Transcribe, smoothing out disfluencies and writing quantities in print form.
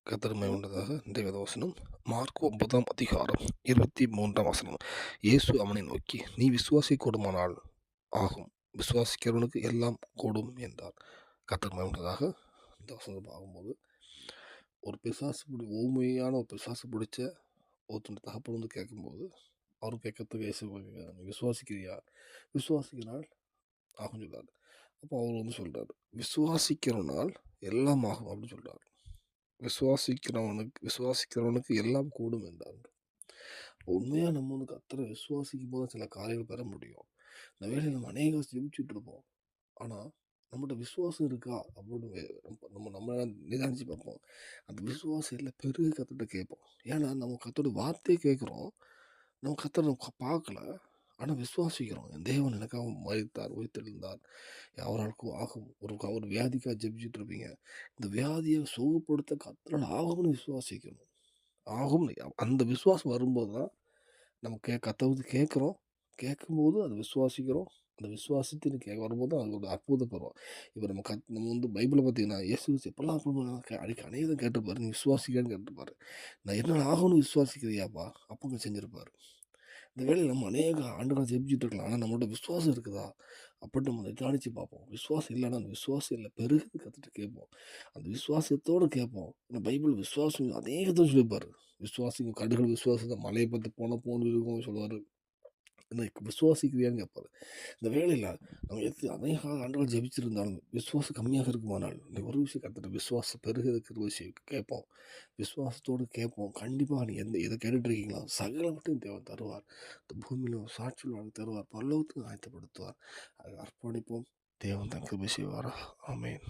கர்த்தர் உண்டதாக இன்றைய வசனம் மார்க் 9ஆம் அதிகாரம் 23ஆம் வசனம். இயேசு அவனை நோக்கி, நீ விசுவாசிக்கூடுமானால் ஆகும், விசுவாசிக்கிறவனுக்கு எல்லாம் கூடும் என்றார். கர்த்தர் உண்டதாக இந்த வசனத்தை பார்க்கும்போது, ஒரு ஊமையான ஒரு பிசாசு பிடிச்ச ஒருத்தன் தகப்பன் வந்து கேட்கும்போது, அவரும் கேட்கறதுக்கு இயேசு நீ விசுவாசிக்கிறியா? விசுவாசிக்கிறால் ஆகும் சொல்றாரு. அப்போ அவர் வந்து சொல்றாரு, விசுவாசிக்கிறனால் எல்லாம் ஆகும் அப்படின்னு சொல்றாரு. விசுவாசிக்கிறவனுக்கு எல்லாம் கூடும் என்றார். உண்மையா நம்ம வந்து கர்த்தரை விசுவாசிக்கும் போது சில காரியங்கள் பெற முடியும். இந்த வேலையில் நம்ம அநேக ஜெபிச்சுட்டு இருப்போம். ஆனால் நம்மகிட்ட விசுவாசம் இருக்கா அப்படின்னு நம்ம நிதானிச்சு பார்ப்போம். அந்த விசுவாசம் இல்லை பெருக கர்த்தர்கிட்ட கேட்போம். ஏன்னா நம்ம கர்த்தரோட வார்த்தையை கேட்குறோம். நம்ம கர்த்தரை பார்க்கல. ஆனால் விசுவாசிக்கிறோம். என் தேவன் எனக்காக மரித்தார், உயிர்த்தெழுந்தார், அவரால் ஆகும். ஒரு வியாதிக்காக ஜெபிச்சுட்டு இருப்பீங்க. இந்த வியாதியை சுகப்படுத்த கர்த்தரால் ஆகும்னு விசுவாசிக்கணும். ஆகும். அந்த விசுவாசம் வரும்போது தான் நம்ம கர்த்தரை கேட்குறோம். கேட்கும்போது அதை விசுவாசிக்கிறோம். அந்த விசுவாசத்தின்னு வரும்போது தான் அதோட அற்புதம் பெறும். இப்போ நம்ம வந்து பைபிளை பார்த்தீங்கன்னா, இயேசு எப்படிலாம் அற்புதம் அநேகம் கேட்டிருப்பாரு. நீ விசுவாசிக்கன்னு கேட்டிருப்பாரு. நான் என்ன ஆகும்னு விசுவாசிக்கிறியாப்பா? அப்போ செஞ்சிருப்பாரு. இந்த வேலையில் நம்ம அநேக ஆண்டுகள் ஜெபிச்சுட்டு இருக்கலாம். ஆனால் நம்மளோட விசுவாசம் இருக்குதா அப்படின்னு நம்ம நிதானிச்சு பார்ப்போம். விசுவாசம் இல்லைன்னா அந்த விசுவாசம் இல்லை பெருகுது கற்றுட்டு கேட்போம். அந்த விசுவாசத்தோடு கேட்போம். இந்த பைபிள் விசுவாசம் அநேகத்தை சொல்லியிருப்பார். விசுவாசிங்க கடுகள் விசுவாசத்தை மலையை பற்றி போன இருக்கும் சொல்லுவார். விசுவாசிக்கிறியான்னு கேட்பாரு. இந்த வேலையில் நம்ம அநேக ஆண்டுகள் ஜெபிச்சிருந்தாலும் விசுவாசம் கம்மியாக இருக்குமானால் நீ ஒரு விஷயம் கற்றுட்டு விசுவாசம் பெருகிறதுக்கு ஒரு விஷயம் கேட்போம். விசுவாசத்தோடு கேட்போம். கண்டிப்பாக நீ இதை கேட்டுட்டு இருக்கீங்களா? சகலவற்றையும் தேவன் தருவார். இந்த பூமியில் சாட்சியில் வாழ்க்கை தருவார். பரலோகத்துக்கு ஆயத்தப்படுத்துவார். அதை அர்ப்பணிப்போம். தேவன் தான் கிருபை செய்வாரா? ஆமென்.